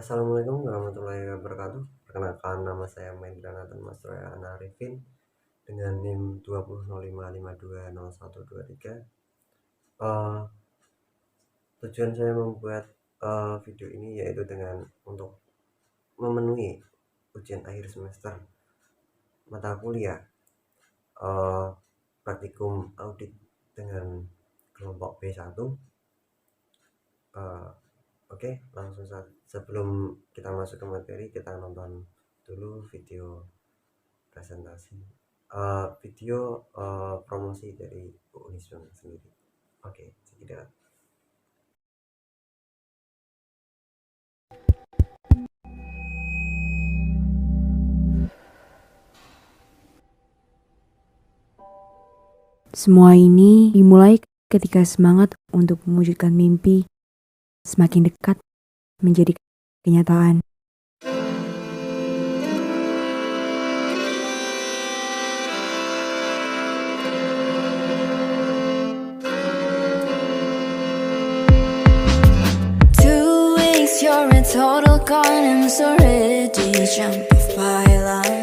Assalamualaikum warahmatullahi wabarakatuh. Perkenalkan, nama saya Mahendra Nathan Mastroya Arifin dengan NIM 2005520123. Tujuan saya membuat video ini yaitu untuk memenuhi ujian akhir semester mata kuliah praktikum audit dengan kelompok B1. Oke, langsung saja. Sebelum kita masuk ke materi, kita nonton dulu video presentasi, video promosi dari Unisba sendiri. Oke, sekitar. Semua ini dimulai ketika semangat untuk mewujudkan mimpi semakin dekat menjadi kenyataan.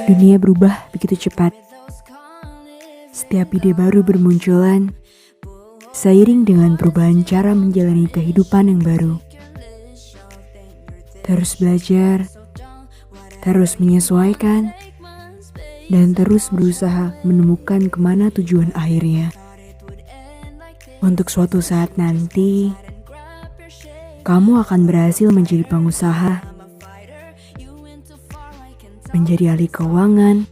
Dunia berubah begitu cepat. Setiap ide baru bermunculan, seiring dengan perubahan cara menjalani kehidupan yang baru. Terus belajar, terus menyesuaikan, dan terus berusaha menemukan kemana tujuan akhirnya. Untuk suatu saat nanti, kamu akan berhasil menjadi pengusaha, menjadi ahli keuangan,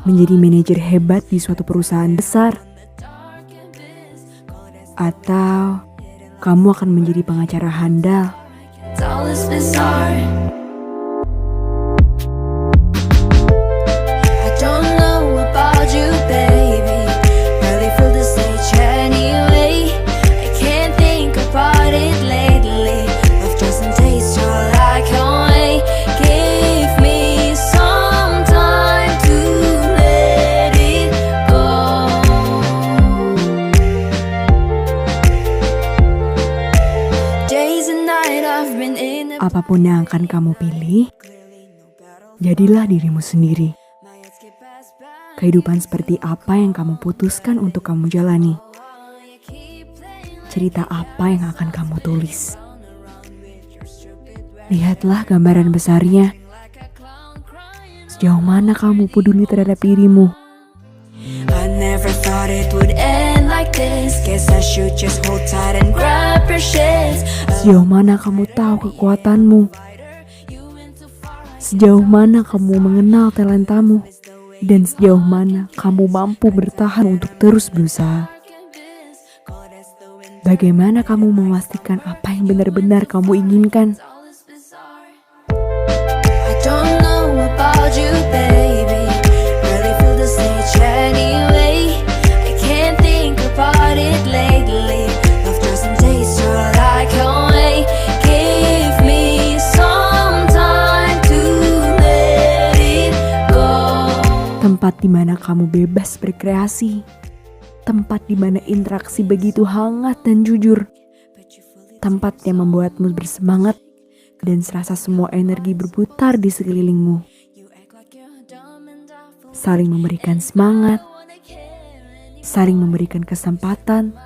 menjadi manajer hebat di suatu perusahaan besar, atau kamu akan menjadi pengacara handal. Apapun yang akan kamu pilih, jadilah dirimu sendiri. Kehidupan seperti apa yang kamu putuskan untuk kamu jalani? Cerita apa yang akan kamu tulis? Lihatlah gambaran besarnya. Sejauh mana kamu peduli terhadap dirimu? Sejauh mana kamu tahu kekuatanmu? Sejauh mana kamu mengenal talentamu? Dan sejauh mana kamu mampu bertahan untuk terus berusaha? Bagaimana kamu memastikan apa yang benar-benar kamu inginkan? Tempat di mana kamu bebas berkreasi, tempat di mana interaksi begitu hangat dan jujur, tempat yang membuatmu bersemangat dan serasa semua energi berputar di sekelilingmu. Saling memberikan semangat, saling memberikan kesempatan,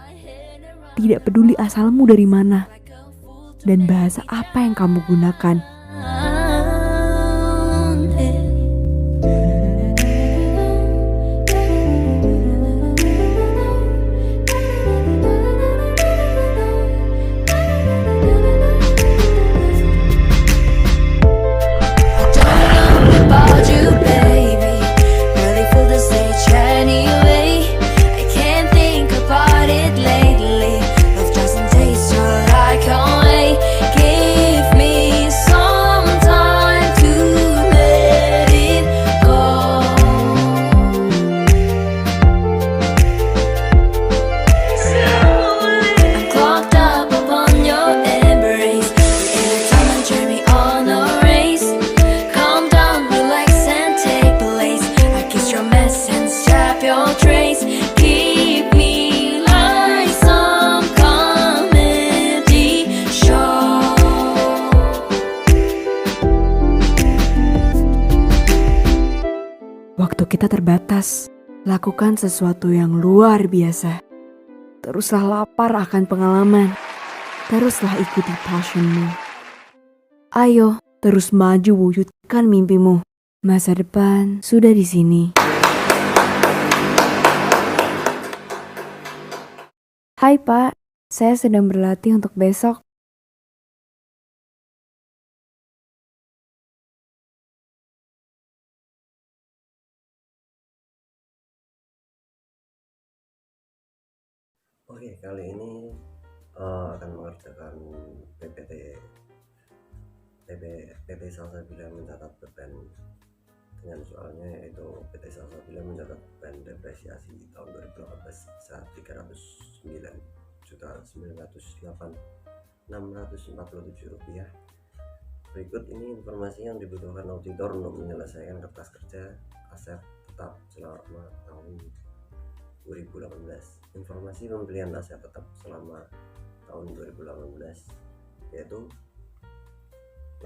tidak peduli asalmu dari mana dan bahasa apa yang kamu gunakan. Waktu kita terbatas. Lakukan sesuatu yang luar biasa. Teruslah lapar akan pengalaman. Teruslah ikuti passionmu. Ayo, terus maju wujudkan mimpimu. Masa depan sudah di sini. Hai Pak, saya sedang berlatih untuk besok. Oke, kali ini akan mengerjakan PPT Salsabila mencatat beban dengan soalnya, yaitu PT Salsabila mencatat beban depresiasi tahun 2018 sebesar 309.908.647 rupiah. Berikut ini informasi yang dibutuhkan auditor untuk menyelesaikan kertas kerja aset tetap selama tahun 2018. Informasi pembelian aset tetap selama tahun 2018 yaitu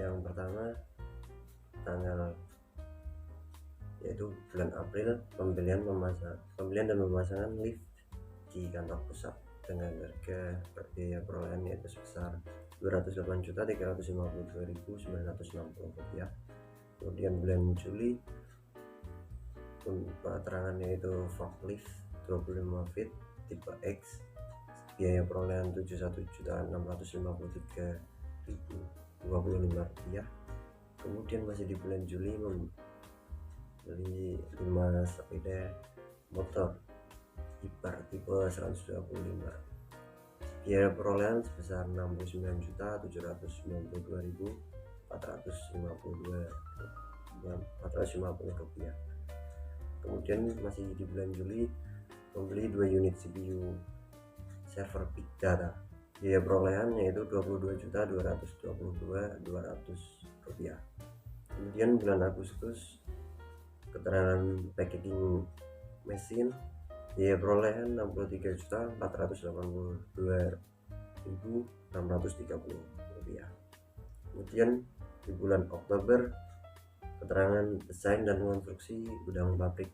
yang pertama yaitu bulan April, pembelian dan pemasangan lift di kantor pusat dengan harga biaya perolehan yaitu sebesar Rp208.352.960. Kemudian bulan Juli, keterangan yaitu forklift 25 feet tipe X, biaya perolehan Rp71.653.025. Kemudian masih di bulan Juli, membeli 5 sepeda motor Hiper tipe 125, biaya perolehan sebesar Rp69.799.450. Kemudian masih di bulan Juli, membeli 2 unit CPU server Big Data, biaya perolehan yaitu Rp22.222.200. Kemudian bulan Agustus, keterangan packaging mesin, biaya perolehan Rp63.482.630. Kemudian di bulan Oktober, keterangan desain dan konstruksi gudang pabrik,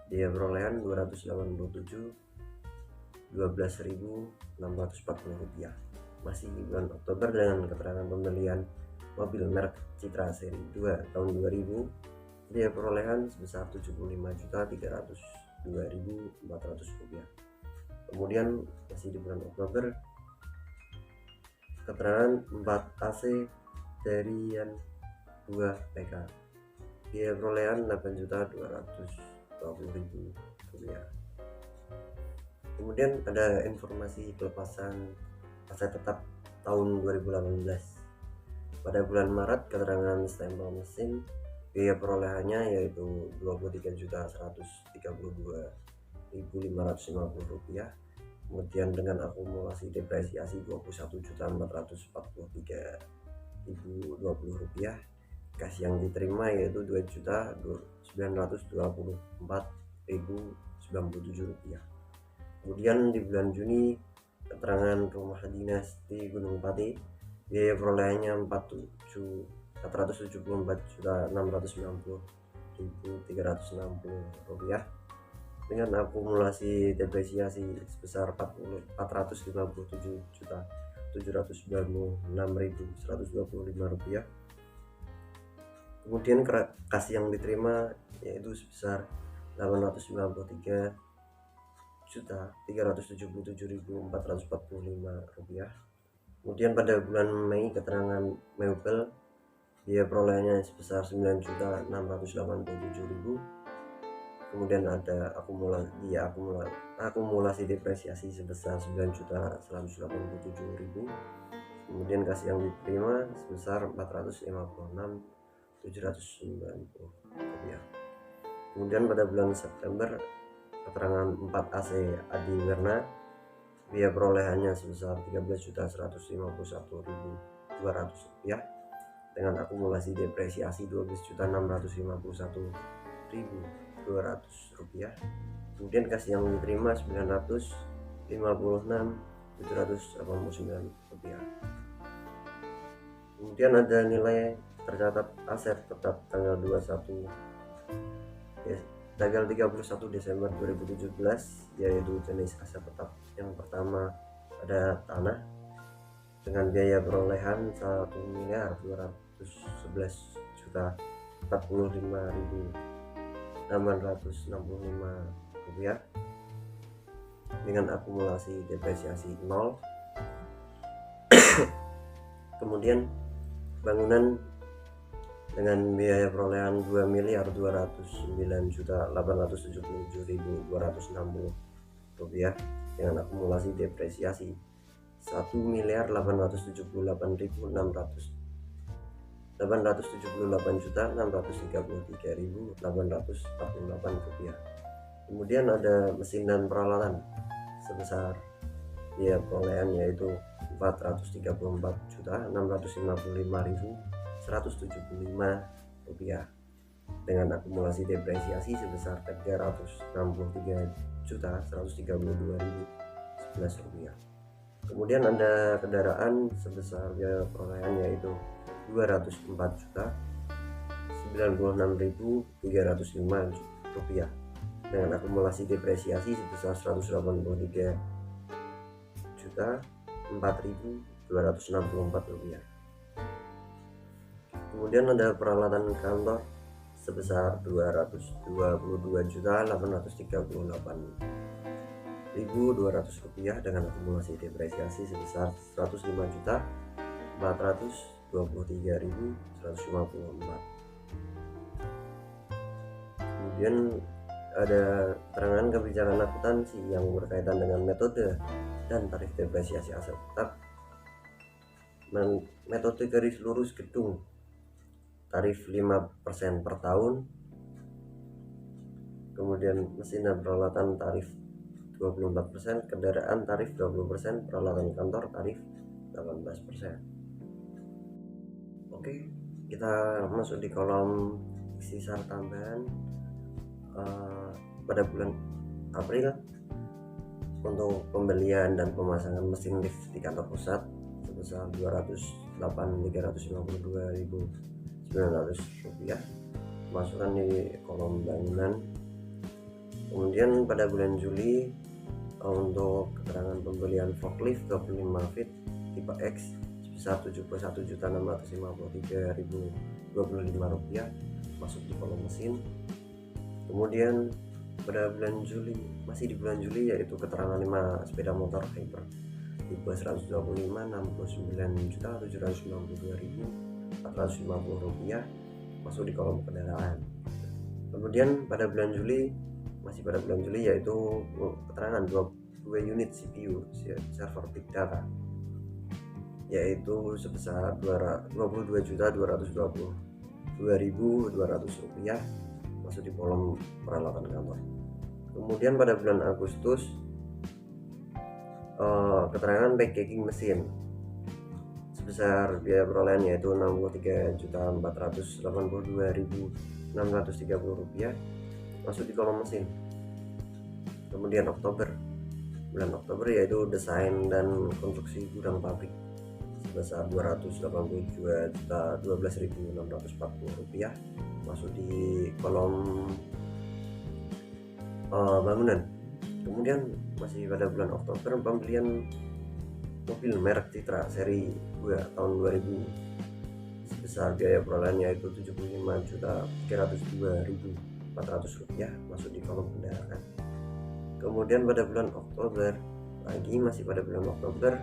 biaya perolehan Rp212.640. Masih di bulan Oktober dengan keterangan pembelian mobil merek Citra seri 2 tahun 2000, biaya perolehan sebesar Rp75.302.400. Kemudian masih di bulan Oktober, keterangan 4 AC Darian 2 PK, biaya perolehan Rp8.220.000. Kemudian ada informasi pelepasan aset tetap tahun 2018. Pada bulan Maret, keterangan stempel mesin, biaya perolehannya yaitu Rp23.132.550. Kemudian dengan akumulasi depresiasi Rp21.443.020. Kas yang diterima yaitu Rp2.924.097. Kemudian di bulan Juni, keterangan rumah dinas di Gunung Pati, biaya perolehannya Rp4.474.690.360 dengan akumulasi depresiasi sebesar Rp47.796.125. Kemudian kas yang diterima yaitu sebesar Rp859.377.445. Kemudian pada bulan Mei, keterangan mebel, biaya perolehannya sebesar Rp9.687.000. Kemudian ada akumulasi depresiasi sebesar Rp9.187.000. Kemudian kas yang diterima sebesar Rp456.790. Kemudian pada bulan September, keterangan 4 AC Adi Werna, biaya perolehannya sebesar Rp13.151.200 dengan akumulasi depresiasi Rp12.651.200. Kemudian kas yang diterima Rp956.789. Kemudian ada nilai tercatat aset tetap tanggal 21 tanggal 31 Desember 2017, yaitu jenis aset tetap yang pertama ada tanah dengan biaya perolehan 1.211.455.865 rupiah dengan akumulasi depresiasi 0. Kemudian bangunan dengan biaya perolehan 2.209.877.260 rupiah dengan akumulasi depresiasi 1.878.633.848 rupiah. Kemudian ada mesin dan peralatan sebesar biaya perolehan yaitu 434.655.175 rupiah dengan akumulasi depresiasi sebesar 363.132.011 rupiah. Kemudian ada kendaraan sebesar biaya perolehan yaitu 204.096.305 rupiah dengan akumulasi depresiasi sebesar 183.004.264 rupiah. Kemudian ada peralatan kantor sebesar 222.838.200 rupiah dengan akumulasi depresiasi sebesar 105.423.154. Kemudian ada keterangan kebijakan akuntansi yang berkaitan dengan metode dan tarif depresiasi aset tetap. Metode garis lurus gedung tarif 5% per tahun. Kemudian mesin dan peralatan tarif 24%, kendaraan tarif 20%, peralatan kantor tarif 18%. Oke, kita masuk di kolom sisa tambahan. Pada bulan April untuk pembelian dan pemasangan mesin lift di kantor pusat sebesar 208.352.900 rupiah, masukkan di kolom bangunan. Kemudian pada bulan Juli untuk keterangan pembelian forklift 25 feet tipe X sebesar 71.653.025 rupiah, masuk di kolom mesin. Kemudian pada bulan Juli, masih di bulan Juli, yaitu keterangan 5 sepeda motor Hyper tipe 125 69.792.450 rupiah, masuk di kolom kendaraan. Kemudian pada bulan Juli, masih pada bulan Juli, yaitu keterangan 2 unit CPU server big data yaitu sebesar 22.222.200 rupiah, masuk di kolom peralatan kantor. Kemudian pada bulan Agustus keterangan packaging mesin sebesar biaya perolehan yaitu 63.482.630 rupiah, masuk di kolom mesin. Kemudian bulan Oktober yaitu desain dan konstruksi gudang pabrik sebesar 282.012.640 rupiah, masuk di kolom bangunan. Kemudian masih pada bulan Oktober pembelian mobil merek Citra seri 2 tahun 2000 sebesar biaya perolehan yaitu 75.302.400 rupiah, masuk di kolom kendaraan. Kemudian pada bulan Oktober masih pada bulan Oktober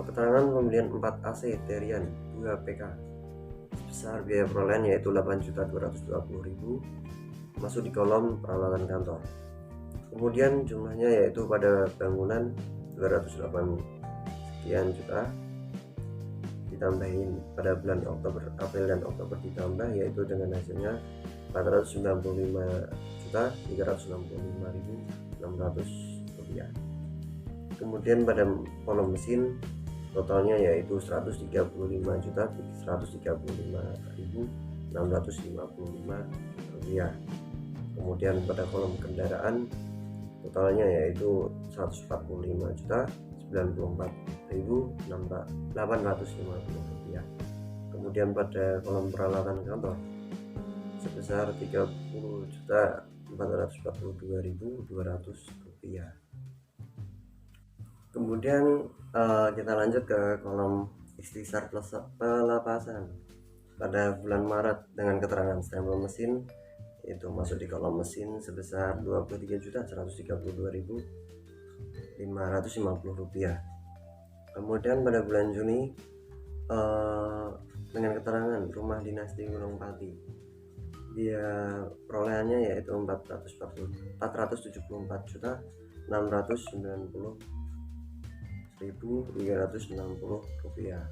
keterangan pembelian 4 AC Terian 2 PK sebesar biaya perolehan yaitu 8.220.000, masuk di kolom peralatan kantor. Kemudian jumlahnya yaitu pada bangunan 208 sekian juta, ditambahin pada bulan April dan Oktober ditambah yaitu dengan hasilnya 495.365.600 rupiah. Kemudian pada kolom mesin totalnya yaitu 135.135.655 rupiah. Kemudian pada kolom kendaraan totalnya yaitu 145.094.850 rupiah. Kemudian pada kolom peralatan kantor sebesar Rp30.442.200. Kemudian kita lanjut ke kolom ikhtisar pelepasan pada bulan Maret dengan keterangan stempel mesin, yaitu masuk di kolom mesin sebesar Rp23.132.550. Kemudian pada bulan Juni dengan keterangan rumah dinas di Gunung Pati, dia perolehannya yaitu Rp474.474.360.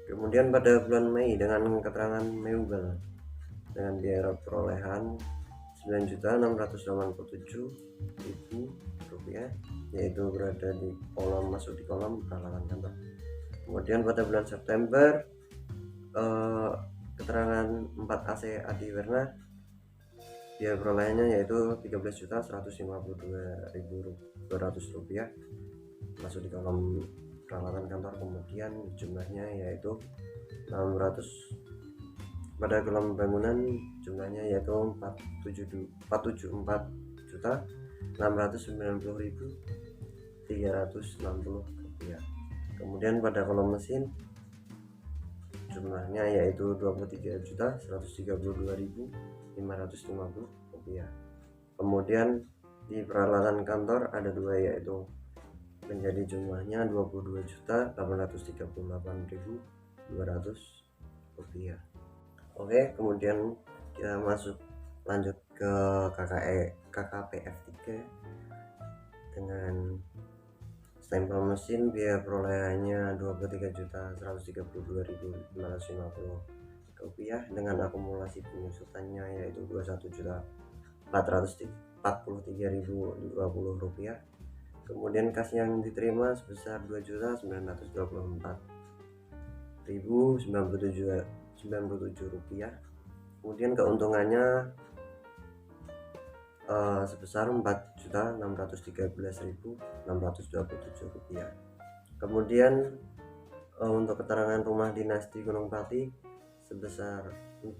Kemudian pada bulan Mei dengan keterangan Meubel dengan biaya perolehan Rp9.687.000, yaitu berada di kolom, masuk di kolom peralatan kantor. Kemudian pada bulan September keterangan 4 AC Adi Werna, biaya perolehannya yaitu Rp13.152.200, masuk di kolom peralatan kantor. Kemudian jumlahnya yaitu 600. Pada kolom bangunan jumlahnya yaitu Rp474.690.360. Kemudian pada kolom mesin jumlahnya yaitu Rp23.132.550. Kemudian di peralatan kantor ada dua, yaitu menjadi jumlahnya Rp22.838.200. Oke, kemudian kita lanjut ke KKPF 3 dengan stempel mesin, biaya perolehannya Rp23.132.550 dengan akumulasi penyusutannya yaitu Rp21.443.020. Kemudian kas yang diterima sebesar Rp2.984.097. Kemudian keuntungannya sebesar Rp4.613.627. Kemudian untuk keterangan rumah dinas di Gunung Pati sebesar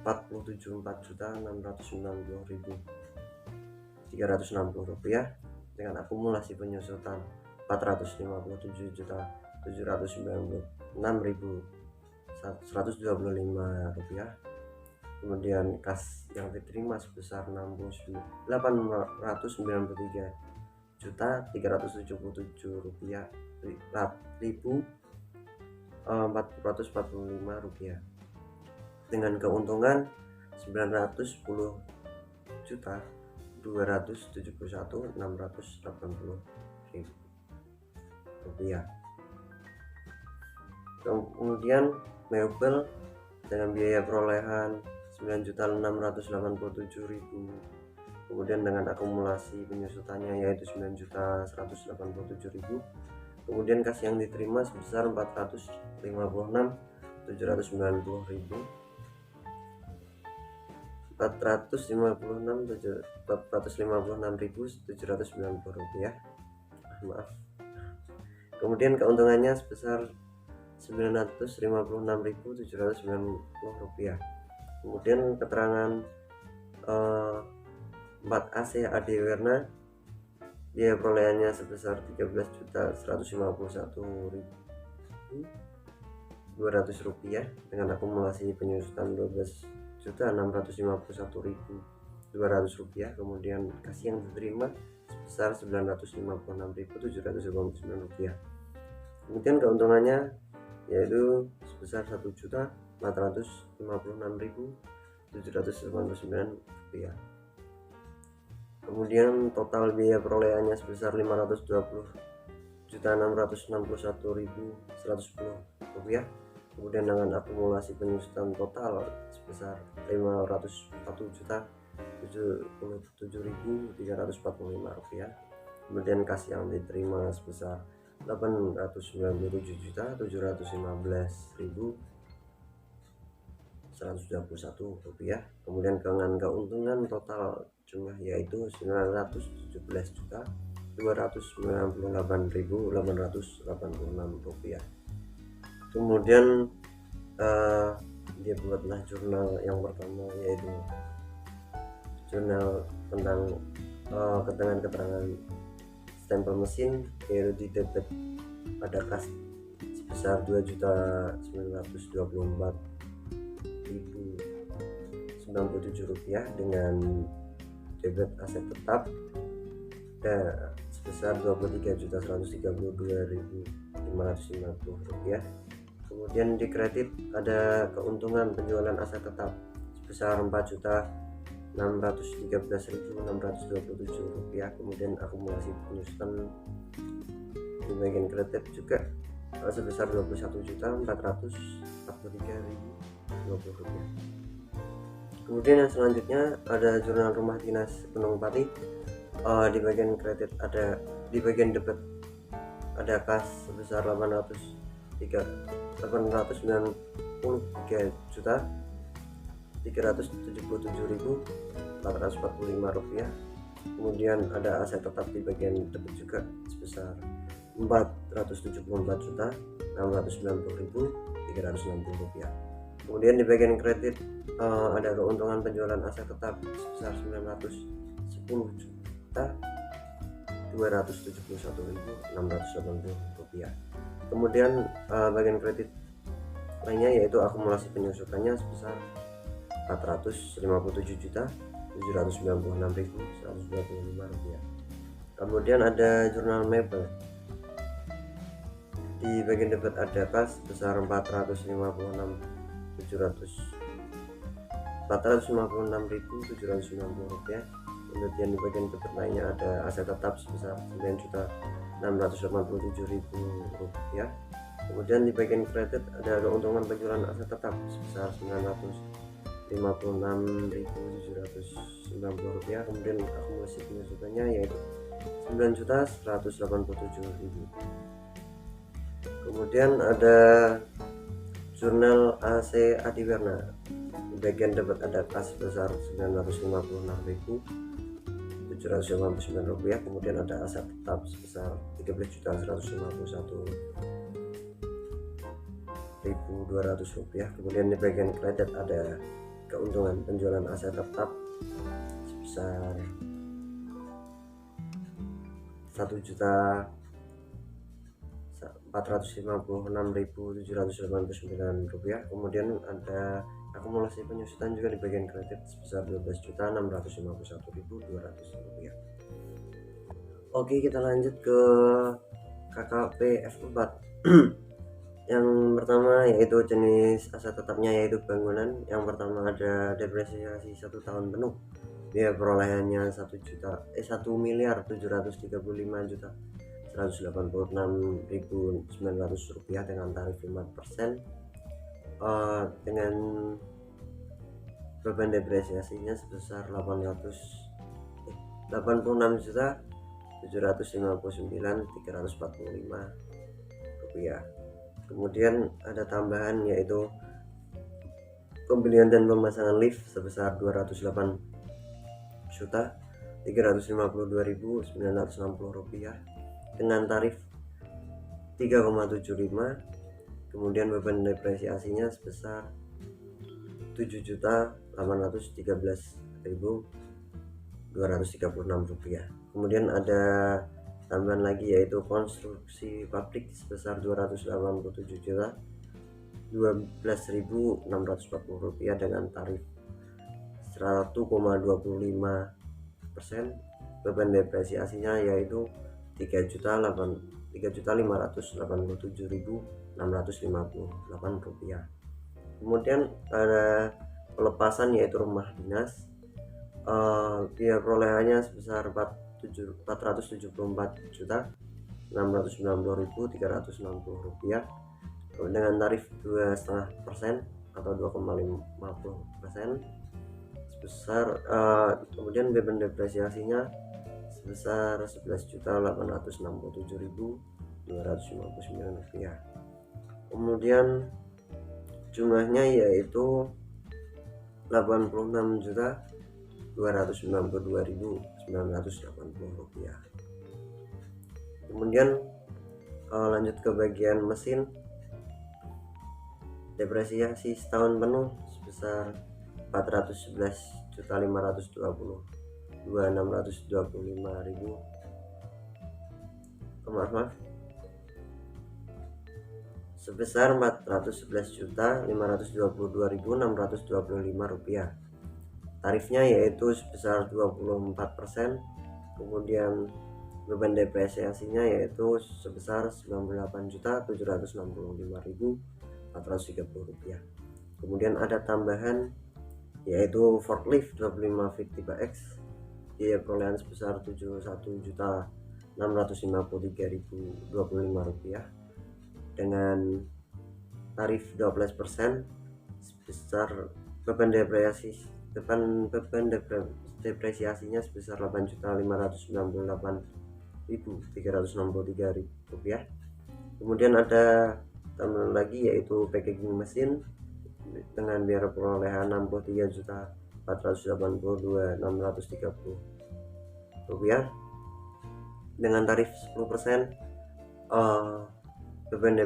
Rp47.490.360 dengan akumulasi penyusutan Rp457.796.125. Kemudian kas yang diterima sebesar Rp893.397.445 dengan keuntungan Rp910.271.680. Kemudian Meubel dengan biaya perolehan Rp9.687.000, kemudian dengan akumulasi penyusutannya yaitu Rp9.187.000. Kemudian kas yang diterima sebesar Rp456.790. Maaf. Kemudian keuntungannya sebesar Rp956.790. Kemudian keterangan 4 AC Adi Werna, biaya perolehannya sebesar Rp13.151.200 dengan akumulasi penyusutan Rp12.651.200. Kemudian kas yang diterima sebesar Rp956.789. Kemudian keuntungannya yaitu sebesar Rp1.456.799. Kemudian total biaya perolehannya sebesar Rp520.661.110. Kemudian dengan akumulasi penyusutan total sebesar Rp541.077.345. Kemudian kas yang diterima sebesar Rp897.791.121. Kemudian dengan keuntungan total jumlah yaitu Rp917.298.886. Kemudian dia buatlah jurnal yang pertama, yaitu jurnal tentang keterangan stempel mesin, yaitu di debit pada kas sebesar 2.924.097 rupiah dengan debit aset tetap dan sebesar 23.132.550 rupiah. Kemudian di kredit ada keuntungan penjualan aset tetap sebesar 4.613.627 rupiah. Kemudian akumulasi penyusutan di bagian kredit juga sebesar 21.443.020 rupiah. Kemudian yang selanjutnya ada jurnal rumah dinas Gunung Pati. Di bagian kredit ada, di bagian debit ada kas sebesar 893.377.445 rupiah. Kemudian ada aset tetap di bagian debit juga sebesar 474.690.360 rupiah. Kemudian di bagian kredit ada keuntungan penjualan aset tetap sebesar 910.271.680 rupiah. Kemudian bagian kredit lainnya yaitu akumulasi penyusutannya sebesar 457.796.125 rupiah. Kemudian ada jurnal mebel. Di bagian debit ada kas sebesar 456.790 rupiah. Kemudian di bagian debit lainnya ada aset tetap sebesar 9.687.000 rupiah. Kemudian di bagian kredit ada keuntungan penjualan aset tetap sebesar 956.790 rupiah. Kemudian akumulasi penyusutannya yaitu 9.187.000. Kemudian ada jurnal AC Adiwerna. Di bagian debit ada kas sebesar 956.799 rupiah. Kemudian ada aset tetap sebesar 13.151.200 rupiah. Kemudian di bagian kredit ada keuntungan penjualan aset tetap sebesar 1.456.789 rupiah. Kemudian ada akumulasi penyusutan juga di bagian kredit sebesar 12.651.200 rupiah. Oke, kita lanjut ke KKP F4. Yang pertama yaitu jenis aset tetapnya yaitu bangunan. Yang pertama ada depresiasi 1 tahun penuh, dia perolehannya 1.785.186.900 rupiah dengan tarif 5%, dengan beban depresiasinya sebesar 86.759.345 rupiah. Kemudian ada tambahan yaitu pembelian dan pemasangan lift sebesar 208.352.960 rupiah dengan tarif 3,75. Kemudian beban depresiasinya sebesar 7.813.236 rupiah. Kemudian ada tambahan lagi yaitu konstruksi pabrik sebesar 280.012.640 rupiah dengan tarif 1,25%. Beban depresiasinya yaitu 3.587.658 rupiah. Kemudian ada pelepasan yaitu rumah dinas. Biaya perolehannya sebesar 474.690.360 rupiah dengan tarif 2,5% atau 2,50% sebesar. Kemudian beban depresiasinya sebesar 11.867.259 rupiah. Kemudian jumlahnya yaitu 86.292.980 rupiah. Kemudian lanjut ke bagian mesin. depresiasi setahun penuh sebesar 411.522.625.000, maaf, sebesar 411.522.625 rupiah. Tarifnya yaitu sebesar 24%. Kemudian beban depresiasinya yaitu sebesar 98.765.430 rupiah. Kemudian ada tambahan yaitu forklift 2550X, biaya perolehan sebesar 71.653.025 rupiah dengan tarif 12% sebesar beban depresiasinya sebesar 8.598.363 rupiah. Kemudian ada tambahan lagi yaitu packaging mesin dengan biaya perolehan 63.482.630 rupiah dengan tarif 10%. Beban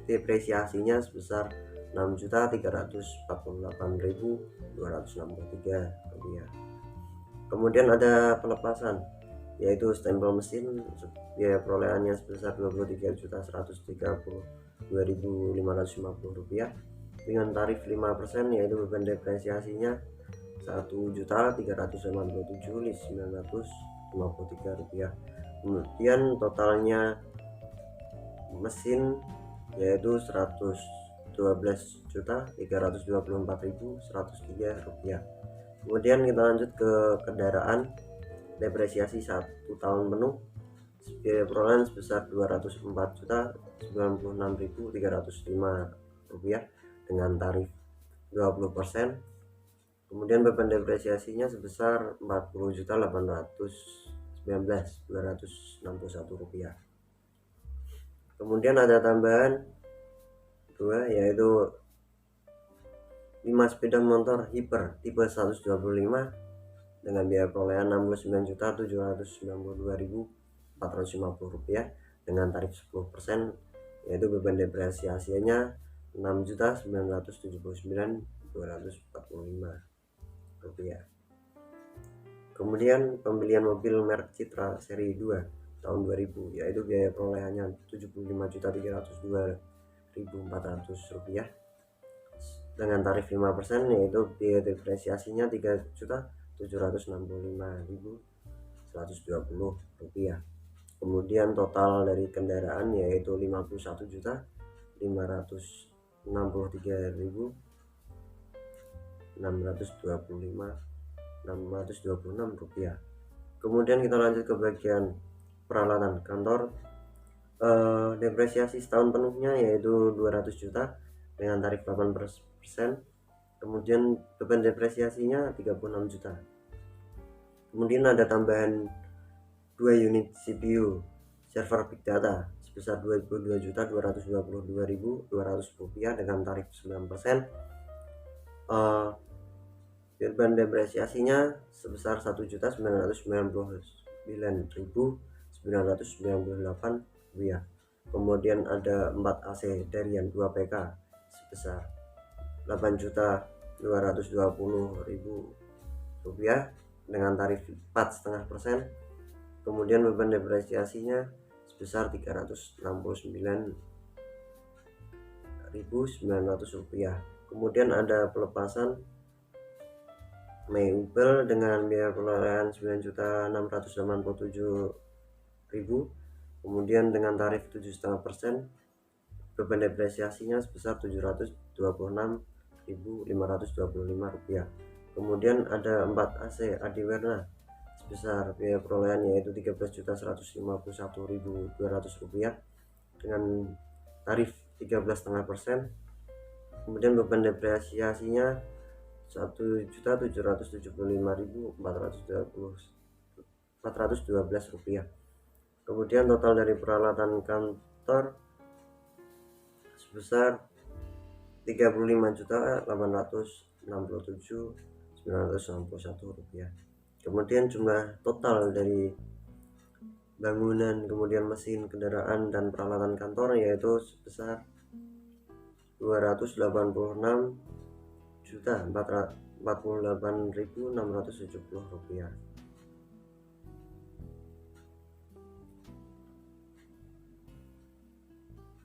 depresiasinya sebesar 6.348.263 rupiah. Kemudian ada pelepasan yaitu stempel mesin, biaya perolehannya sebesar 23.132.550 rupiah dengan tarif 5%, yaitu beban depresiasinya 1.387.953 rupiah. Kemudian totalnya mesin yaitu 112.324.103 rupiah. Kemudian kita lanjut ke kendaraan, depresiasi 1 tahun penuh, biaya perolehan sebesar 204.096.305 rupiah dengan tarif 20%. Kemudian beban depresiasinya sebesar 40.819.261 rupiah. Kemudian ada tambahan 2 yaitu 5 sepeda motor hiper tipe 125 dengan biaya perolehan 69.792.450 rupiah dengan tarif 10%, yaitu beban depresiasinya 6.979.245 rupiah. Kemudian pembelian mobil merek Citra seri 2 tahun 2000 yaitu biaya perolehannya 75.302.400 rupiah dengan tarif 5%, yaitu biaya depresiasinya 3.765.120 rupiah. Kemudian total dari kendaraan yaitu 51.563.626 rupiah. Kemudian kita lanjut ke bagian peralatan kantor. Depresiasi setahun penuhnya yaitu 200 juta dengan tarif 8%. Kemudian beban depresiasinya 36 juta. Kemudian ada tambahan 2 unit CPU server big data sebesar 22.222.200 rupiah dengan tarif 9%. Beban depresiasinya sebesar 1.999.998 rupiah. Kemudian ada 4 AC Darian 2 PK sebesar 8.220.000 rupiah dengan tarif 4,5%. Kemudian beban depresiasinya sebesar 369.900 rupiah. Kemudian ada pelepasan Maybell dengan biaya perolehan 9.687.000, kemudian dengan tarif 7,5%, beban depresiasinya sebesar 726.525 rupiah. Kemudian ada 4 AC Adiwarna sebesar biaya perolehan yaitu 13.151.200 rupiah dengan tarif 13,5%. Kemudian beban depresiasinya 1.775.412 rupiah. Kemudian total dari peralatan kantor sebesar 35.867.961 rupiah. Kemudian jumlah total dari bangunan, kemudian mesin, kendaraan, dan peralatan kantor yaitu sebesar 286.448.670 rupiah.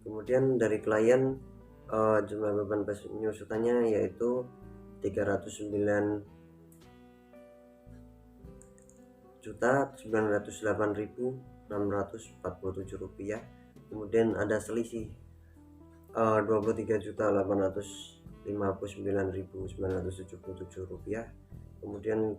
Kemudian dari klien jumlah beban penyusutannya yaitu 309.908.647 rupiah. Kemudian ada selisih 23.859.977 rupiah. Kemudian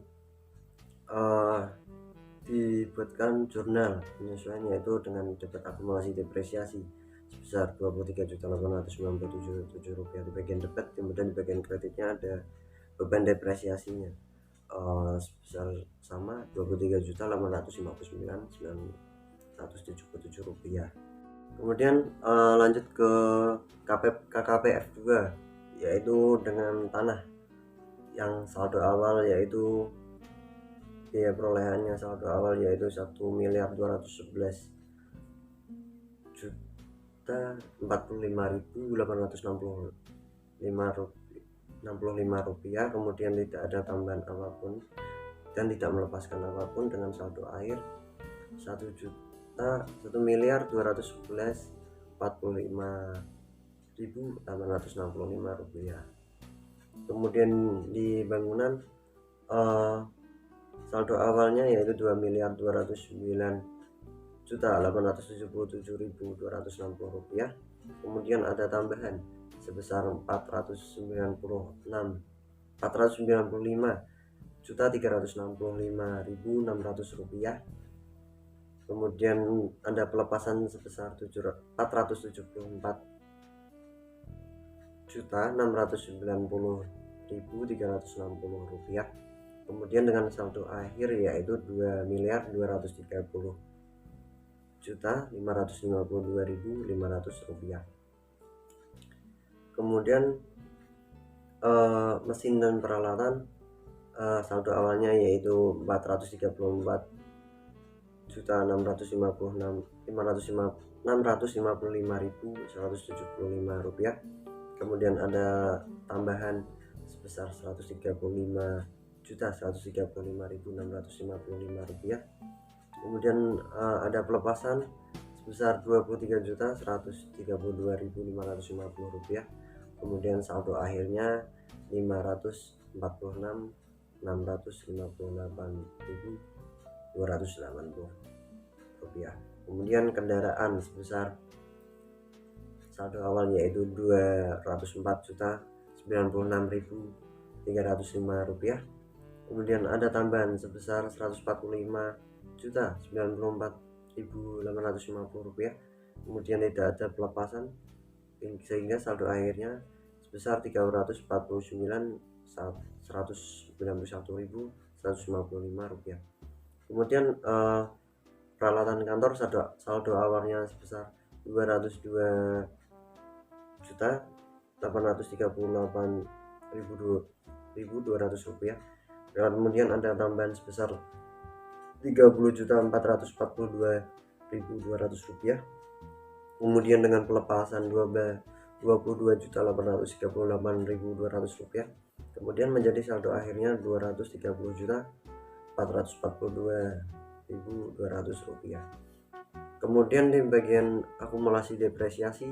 dibuatkan jurnal penyesuaian yaitu dengan dapat akumulasi depresiasi sebesar 23.897.000 rupiah di bagian debit. Kemudian di bagian kreditnya ada beban depresiasinya sebesar sama 23.859.977 rupiah. Kemudian lanjut ke KKPF 2 yaitu dengan tanah yang saldo awal yaitu biaya perolehannya saldo awal yaitu 1.211.045.865 rupiah. Kemudian tidak ada tambahan apapun dan tidak melepaskan apapun dengan saldo akhir 1.211.045.865 rupiah. Kemudian di bangunan saldo awalnya yaitu 2.209.877.260 rupiah. Kemudian ada tambahan sebesar 495.365.600 rupiah. Kemudian ada pelepasan sebesar 479.690.360 rupiah. Kemudian dengan saldo akhir yaitu 2.230.552.500 rupiah. Kemudian mesin dan peralatan saldo awalnya yaitu 435.175.175 rupiah. Kemudian ada tambahan sebesar 135.135.655 rupiah. Kemudian ada pelepasan sebesar 23.132.550 rupiah. Kemudian saldo akhirnya 546.658.280 rupiah. Kemudian kendaraan sebesar saldo awal yaitu 204.096.305 rupiah. Kemudian ada tambahan sebesar 145.094.850 rupiah. Kemudian tidak ada pelepasan sehingga saldo akhirnya sebesar 349.191.155 rupiah. Kemudian peralatan kantor saldo awalnya sebesar 202.838.200 rupiah. Kemudian ada tambahan sebesar 30.442.200 rupiah. Kemudian dengan pelepasan 22.838.200 rupiah. Kemudian menjadi saldo akhirnya 230.442.200 rupiah. Kemudian di bagian akumulasi depresiasi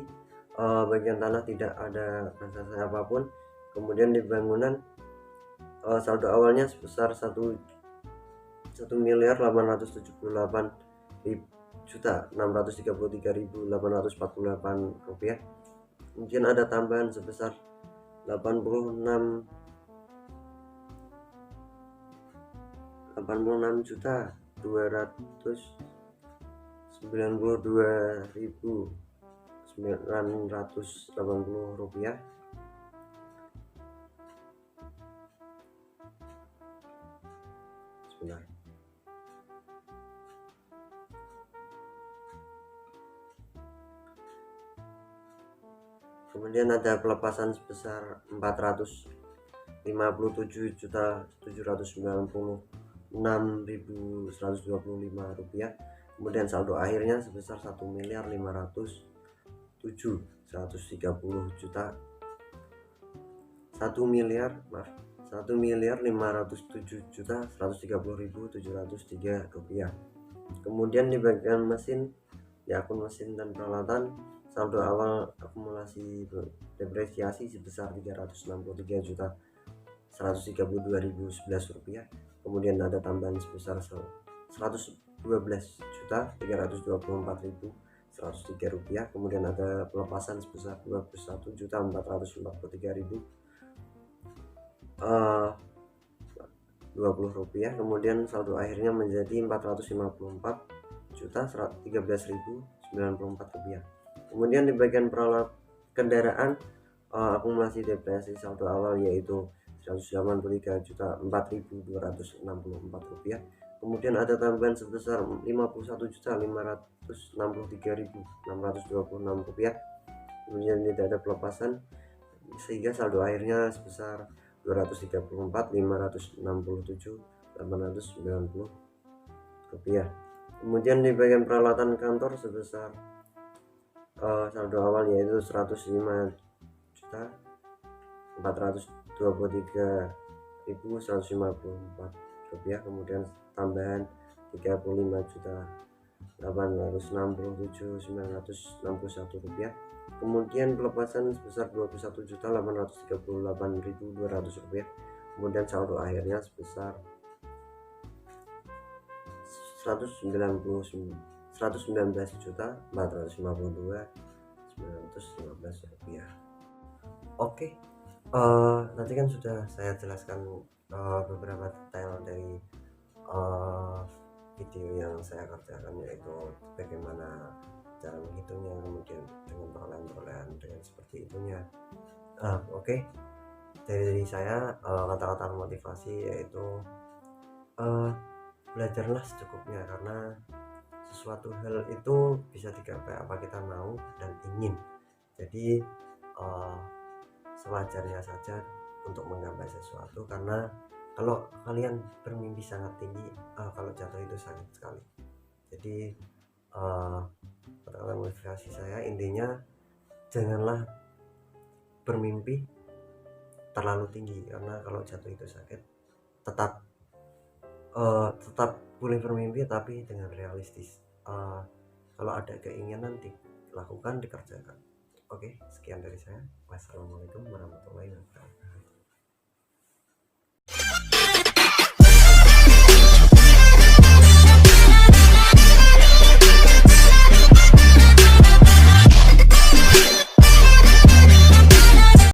bagian tanah tidak ada transaksi apapun. Kemudian di bangunan saldo awalnya sebesar 1.833.848 rupiah. Kemudian ada tambahan sebesar 86.292.980 rupiah. Sebentar. Kemudian ada pelepasan sebesar 457.796.125 rupiah. Kemudian saldo akhirnya sebesar 1.507.130.000 1.507.130.130.703 rupiah. Kemudian di bagian mesin, di akun mesin dan peralatan, saldo awal akumulasi depresiasi sebesar 363.132.011 rupiah. Kemudian ada tambahan sebesar 112.324.103 rupiah. Kemudian ada pelepasan sebesar 21.440.020 rupiah. Kemudian saldo akhirnya menjadi 454.013.094 rupiah. Kemudian di bagian peralatan kendaraan, akumulasi depresiasi saldo awal yaitu 183.004.264 rupiah. Kemudian ada tambahan sebesar 51.563.626 rupiah. Kemudian tidak ada pelepasan, sehingga saldo akhirnya sebesar 234.567.890 rupiah. Kemudian di bagian peralatan kantor sebesar saldo awal yaitu 105.423.154 rupiah. Kemudian tambahan 35.867.961 rupiah. Kemudian pelepasan sebesar 21.838.200 rupiah. Kemudian saldo akhirnya sebesar 119.452.915 rupiah. Oke, tadi kan sudah saya jelaskan beberapa detail dari video yang saya kerjakan, yaitu bagaimana cara menghitungnya, kemudian dengan perolehan-perolehan dengan seperti itunya. Oke, dari saya kata-kata motivasi yaitu belajarlah secukupnya, karena sesuatu hal itu bisa digapai apa kita mau dan ingin. Jadi sewajarnya saja untuk menggapai sesuatu, karena kalau kalian bermimpi sangat tinggi, kalau jatuh itu sakit sekali. Jadi kata-kata motivasi saya intinya, janganlah bermimpi terlalu tinggi, karena kalau jatuh itu sakit. Tetap boleh bermimpi tapi dengan realistis. Kalau ada keinginan, dilakukan, dikerjakan. Oke, sekian dari saya. Wassalamualaikum warahmatullahi wabarakatuh.